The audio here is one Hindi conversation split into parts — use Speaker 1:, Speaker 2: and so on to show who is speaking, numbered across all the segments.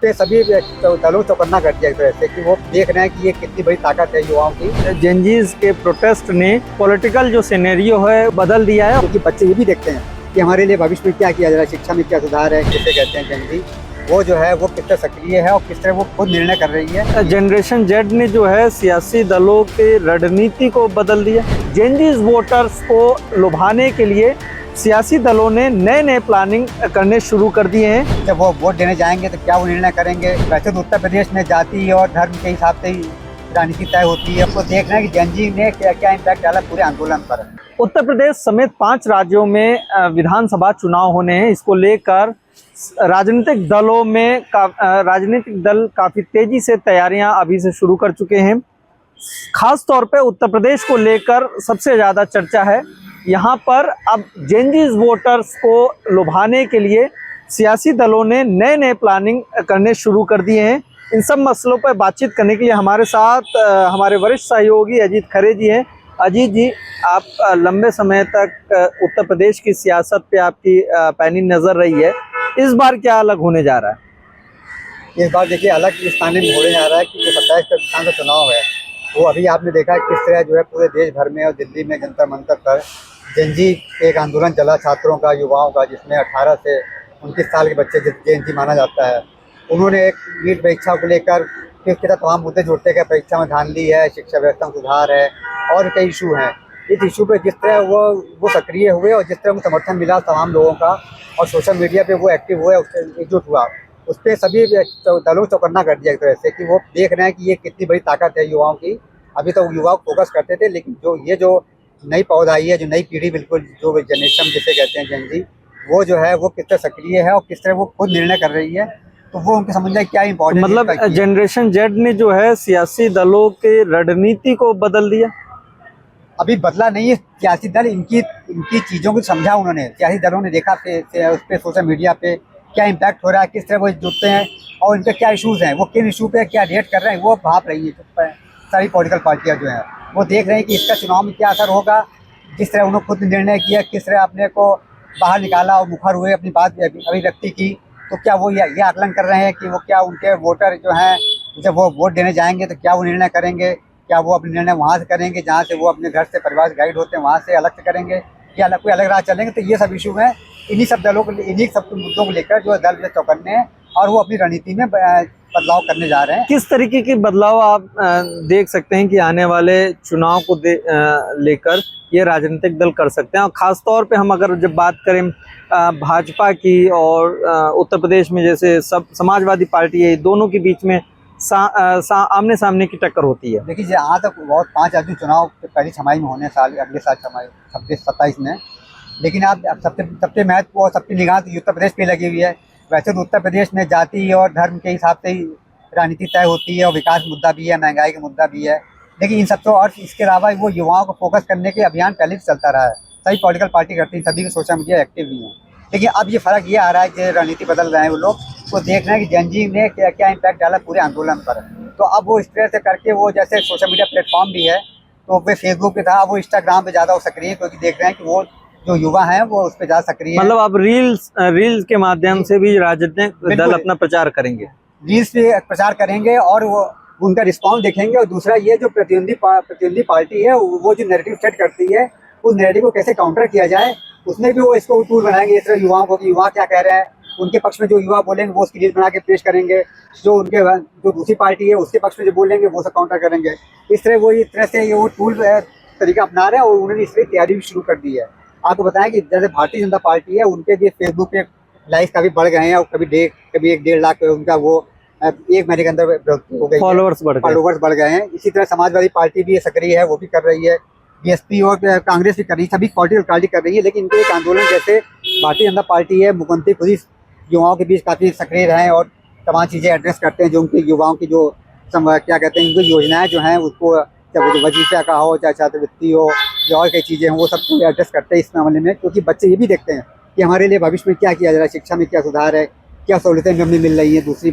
Speaker 1: पे सभी दलों चौकन्ना कर दिया एक तरह से कि वो देख रहे हैं कि ये कितनी बड़ी ताकत है युवाओं की।
Speaker 2: जेनजीज के प्रोटेस्ट ने पॉलिटिकल जो सिनेरियो है बदल दिया है।
Speaker 1: क्योंकि बच्चे ये भी देखते हैं कि हमारे लिए भविष्य में क्या किया जा रहा है, शिक्षा में क्या सुधार है, किसे कहते हैं जेनजी, वो जो है वो किस तरह सक्रिय है और किस तरह वो खुद निर्णय कर रही है।
Speaker 2: जनरेशन जेड ने जो है सियासी दलों के रणनीति को बदल दिया। जेनजीज वोटर्स को लुभाने के लिए सियासी दलों ने नए नए प्लानिंग करने शुरू कर दिए हैं।
Speaker 1: जब वो वोट देने जाएंगे तो क्या वो निर्णय करेंगे। वैसे तो उत्तर प्रदेश में जाति और धर्म के हिसाब से ही राजनीति तय होती है। आपको देख रहे हैं कि जेनजी ने क्या क्या इम्पैक्ट डाला पूरे आंदोलन पर।
Speaker 2: उत्तर प्रदेश समेत 5 राज्यों में विधानसभा चुनाव होने हैं। इसको लेकर राजनीतिक दलों में राजनीतिक दल काफ़ी तेजी से तैयारियां अभी से शुरू कर चुके हैं। खास तौर पे उत्तर प्रदेश को लेकर सबसे ज़्यादा चर्चा है। यहाँ पर अब जेनजीज वोटर्स को लुभाने के लिए सियासी दलों ने नए नए प्लानिंग करने शुरू कर दिए हैं। इन सब मसलों पर बातचीत करने के लिए हमारे साथ हमारे वरिष्ठ सहयोगी अजीत खरे जी हैं। अजीत जी, आप लंबे समय तक उत्तर प्रदेश की सियासत पे आपकी पैनी नज़र रही है। इस बार क्या अलग होने जा रहा है?
Speaker 1: इस बार देखिए अलग इस मायने में होने जा रहा है कि जो 27 का विधानसभा चुनाव है वो अभी आपने देखा है किस तरह जो है पूरे देश भर में और दिल्ली में जंतर मंतर पर जेनजी एक आंदोलन चला छात्रों का, युवाओं का, जिसमें 18 से 29 साल के बच्चे जेनजी माना जाता है। उन्होंने एक नीट परीक्षा को लेकर इसके तमाम मुद्दे जोड़ते गए, परीक्षा में धांधली है, शिक्षा व्यवस्था में सुधार है और कई इशू हैं। इस इशू पे जिस तरह वो सक्रिय हुए और जिस तरह उनको समर्थन मिला तमाम लोगों का और सोशल मीडिया पे वो एक्टिव हुए, उससे एकजुट हुआ, उस पर सभी दलों चौकन्ना कर दिया एक तरह से कि वो देख रहे हैं कि ये कितनी बड़ी ताकत है युवाओं की। अभी तो युवा फोकस करते थे, लेकिन जो नई पौध आई है, जो नई पीढ़ी, बिल्कुल जो जनरेशन जिसे कहते हैं जेनजी, वो जो है वो किस तरह सक्रिय है और किस तरह वो खुद निर्णय कर रही है, तो वो उनके समझ क्या इम्पोर्टेंट।
Speaker 2: मतलब जनरेशन जेड ने जो है सियासी दलों के रणनीति को बदल दिया।
Speaker 1: अभी बदला नहीं है सियासी दल, इनकी चीज़ों को समझा उन्होंने। सियासी दलों ने देखा उस पर सोशल मीडिया पे क्या इम्पैक्ट हो रहा है, किस तरह वो जुड़ते हैं और इनके क्या इशूज़ हैं, वो किन इशू पे क्या रेट कर रहे हैं, वो भाप रही है। सारी पॉलिटिकल पार्टियाँ जो हैं वो देख रहे हैं कि इसका चुनाव में क्या असर होगा। जिस तरह उन्होंने खुद निर्णय किया, किस तरह अपने को बाहर निकाला और मुखर हुए अपनी बात अभिव्यक्ति की, तो क्या वो ये आकलन कर रहे हैं कि वो क्या उनके वोटर जो हैं जब वो वोट देने जाएंगे तो क्या वो निर्णय करेंगे, क्या वो अपने निर्णय वहाँ से करेंगे जहाँ से वो अपने घर से परिवार से गाइड होते हैं वहाँ से अलग से करेंगे, या कोई अलग राह चलेंगे। तो ये सब इशू हैं। इन्हीं सब दलों को, इन्हीं सब मुद्दों को लेकर जो दल जो चौकन्ने हैं और वो अपनी रणनीति में बदलाव करने जा रहे हैं।
Speaker 2: किस तरीके के बदलाव आप देख सकते हैं कि आने वाले चुनाव को लेकर ये राजनीतिक दल कर सकते हैं? और ख़ास तौर पे हम अगर जब बात करें भाजपा की और उत्तर प्रदेश में जैसे समाजवादी पार्टी है, दोनों के बीच में आमने सामने की टक्कर होती है।
Speaker 1: देखिए यहाँ तक बहुत 5 आदमी चुनाव पहली छमाई में होने साल अगले साल छमाई 26-27 में, लेकिन आप सबसे महत्व और सबकी निगाह तो उत्तर प्रदेश पे लगी हुई है। वैसे तो उत्तर प्रदेश में जाति और धर्म के हिसाब से ही राजनीति तय होती है और विकास मुद्दा भी है, महंगाई का मुद्दा भी है, लेकिन इन सब तो और इसके अलावा वो युवाओं को फोकस करने के अभियान पहले से चलता रहा है। सभी पॉलिटिकल पार्टी करती हैं, सभी के सोशल मीडिया एक्टिव भी हैं, लेकिन अब ये फ़र्क ये आ रहा है कि रणनीति बदल रहे हैं वो लोग। वो देख रहे हैं कि जेनजी ने क्या क्या इम्पैक्ट डाला पूरे आंदोलन पर। तो अब वो इस तरह से करके वो जैसे सोशल मीडिया प्लेटफॉर्म भी है, तो वे फेसबुक पे था, वो इंस्टाग्राम पे ज़्यादा सक्रिय है, क्योंकि देख रहे हैं कि वो जो युवा हैं वो उस पर ज़्यादा सक्रिय है।
Speaker 2: मतलब अब रील्स के माध्यम से भी राजनीतिक दल अपना प्रचार करेंगे,
Speaker 1: रील्स पे प्रचार करेंगे और वो उनका रिस्पॉन्स देखेंगे। और दूसरा ये जो प्रतिद्वंदी पार्टी है वो जो नैरेटिव सेट करती है, उस नैरेटिव को कैसे काउंटर किया जाए, उसमें भी वो इसको टूल बनाएंगे। इस तरह युवाओं को कि युवा क्या कह रहे हैं, उनके पक्ष में जो युवा बोलेंगे वो उसकी रील बना के पेश करेंगे, जो दूसरी पार्टी है उसके पक्ष में जो बोलेंगे वो सब काउंटर करेंगे। इस तरह से वो टूल तरीका अपना रहे हैं और उन्होंने इसलिए तैयारी भी शुरू कर दी है। आपको बताएं कि जैसे भारतीय जनता पार्टी है, उनके भी फेसबुक पे लाइक्स काफ़ी बढ़ गए हैं और कभी 1-1.5 लाख उनका वो एक महीने के अंदर हो गई,
Speaker 2: फॉलोअर्स बढ़
Speaker 1: गए हैं। इसी तरह समाजवादी पार्टी भी सक्रिय है, वो भी कर रही है, बीएसपी और कांग्रेस भी कर रही है, सभी पॉलिटिकल पार्टी कर रही है। लेकिन इनको एक आंदोलन जैसे भारतीय जनता पार्टी है, मुख्यमंत्री खुद ही युवाओं के बीच काफ़ी सक्रिय रहे और तमाम चीज़ें एड्रेस करते हैं, जो उनके युवाओं की जो क्या कहते हैं उनकी योजनाएँ जो हैं उसको, चाहे वजीफा का हो, चाहे छात्रवृत्ति हो या और कई चीज़ें हों, वो सब एड्रेस करते हैं इस मामले में। क्योंकि बच्चे ये भी देखते हैं कि हमारे लिए भविष्य में क्या किया जा रहा है, शिक्षा में क्या सुधार है, क्या सहूलतें हमें मिल रही हैं। दूसरी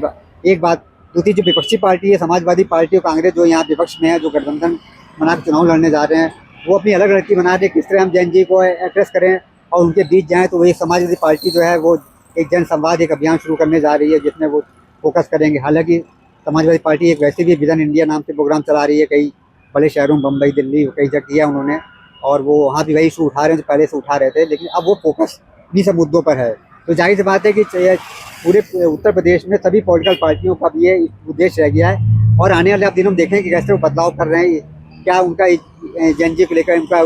Speaker 1: जो विपक्षी पार्टी है, समाजवादी पार्टी और कांग्रेस, जो यहाँ विपक्ष में है, जो गठबंधन बना के चुनाव लड़ने जा रहे हैं, वो अपनी अलग रणनीति बना रहे हैं किस तरह हम जेनजी को एड्रेस करें और उनके बीच जाएँ। तो वही समाजवादी पार्टी जो है वो एक जन संवाद, एक अभियान शुरू करने जा रही है, जिसमें वो फोकस करेंगे। हालांकि समाजवादी पार्टी एक वैसे भी विजन इंडिया नाम से प्रोग्राम चला रही है, कई बड़े शहरों में, बम्बई, दिल्ली, कई जगह किया उन्होंने, और वो वहाँ भी वही इशू उठा रहे हैं जो पहले से उठा रहे थे, लेकिन अब वो फोकस इन्हीं सब मुद्दों पर है। तो जाहिर सी बात है कि पूरे उत्तर प्रदेश में सभी पॉलिटिकल पार्टियों का भी ये उद्देश्य रह गया है, और आने वाले आप दिनों में देखें कि कैसे वो बदलाव कर रहे हैं। क्या उनका जनजी को लेकर उनका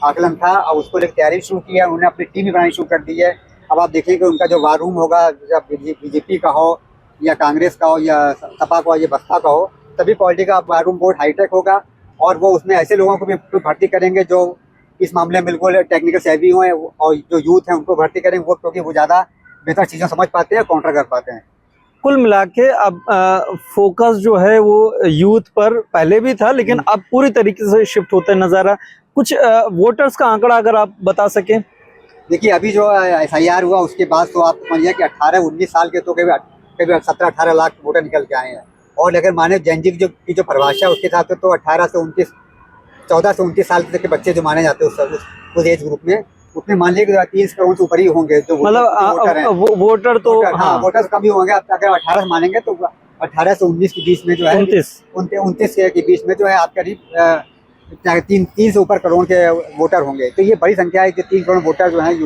Speaker 1: आकलन था, और उसको लेकर तैयारी शुरू की है, उन्होंने अपनी टीम भी बनानी शुरू कर दी है। अब आप देखेंगे उनका जो वार रूम होगा, बीजेपी का हो या कांग्रेस का हो या सपा का हो या बसपा का हो, सभी पार्टी का वार रूम बहुत हाईटेक होगा, और वो उसमें ऐसे लोगों को भी भर्ती करेंगे जो इस मामले में बिल्कुल टेक्निकल सेवी हुए, और जो यूथ है उनको भर्ती करेंगे, वो क्योंकि वो ज़्यादा बेहतर चीज़ें समझ पाते हैं, काउंटर कर पाते हैं।
Speaker 2: कुल मिला के अब फोकस जो है वो यूथ पर पहले भी था, लेकिन अब पूरी तरीके से शिफ्ट होते नजर आ। कुछ वोटर्स का आंकड़ा अगर आप बता सकें।
Speaker 1: देखिए, अभी जो SIR हुआ उसके बाद तो आप समझिए कि 18-19 साल के तो करीब 17-18 लाख वोटर निकल के आए हैं, और अगर माने जेनजी की जो परिभाषा है उसके हिसाब से तो 14 से 29 साल तक के बच्चे जो माने जाते हैं उस एज ग्रुप में, उसमें मान लीजिए 30 करोड़ से ऊपर ही होंगे जो वोटर हैं।
Speaker 2: वोटर तो हाँ,
Speaker 1: वोटर्स कम ही होंगे। अगर 18 मानेंगे तो 18 से 19 के बीच में जो है 29 के बीच में जो है आप करीब 3 से ऊपर करोड़ के वोटर होंगे। तो ये बड़ी संख्या है कि 3 करोड़ वोटर जो हैं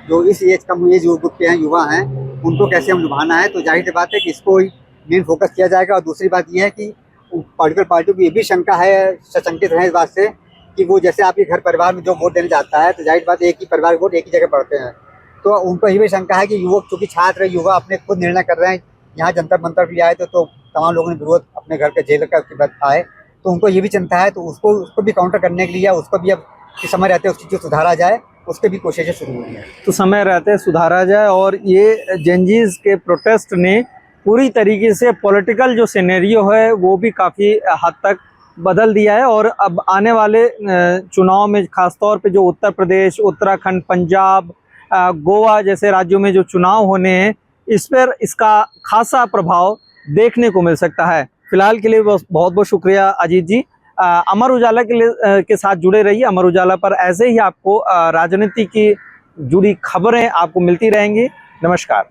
Speaker 1: जो इस कम एज ग्रुप के हैं, युवा हैं, उनको कैसे हम लुभाना है। तो जाहिर सी बात है कि इसको मेन फोकस किया जाएगा। और दूसरी बात यह है कि पॉलिटिकल पार्टियों की ये भी शंका है, सशंकित है इस बात से कि वो जैसे आपके घर परिवार में जो वोट देने जाता है, तो जाहिर बात एक ही परिवार वोट एक ही जगह पड़ते हैं, तो उनको ये भी शंका है कि युवक, चूँकि छात्र युवा अपने खुद निर्णय कर रहे हैं, यहाँ जंतर मंतर भी आए तो तमाम लोगों ने विरोध अपने घर के जेल का उसके बाद आए, तो उनको ये भी चिंता है। तो उसको भी काउंटर करने के लिए, उसको भी अब समय रहते उसकी जो सुधारा जाए, उसके भी कोशिशें शुरू हुई हैं।
Speaker 2: तो समय रहते सुधारा जाए। और ये जेनजीज के प्रोटेस्ट ने पूरी तरीके से पॉलिटिकल जो सिनेरियो है वो भी काफ़ी हद तक बदल दिया है। और अब आने वाले चुनाव में खासतौर पे जो उत्तर प्रदेश, उत्तराखंड, पंजाब, गोवा जैसे राज्यों में जो चुनाव होने हैं, इस पर इसका खासा प्रभाव देखने को मिल सकता है। फिलहाल के लिए बहुत बहुत शुक्रिया अजीत जी। अमर उजाला के साथ जुड़े रहिए। अमर उजाला पर ऐसे ही आपको राजनीति की जुड़ी खबरें आपको मिलती रहेंगी। नमस्कार।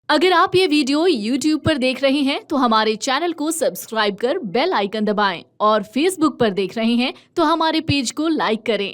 Speaker 3: अगर आप ये वीडियो YouTube पर देख रहे हैं तो हमारे चैनल को सब्सक्राइब कर बेल आइकन दबाएं, और Facebook पर देख रहे हैं तो हमारे पेज को लाइक करें।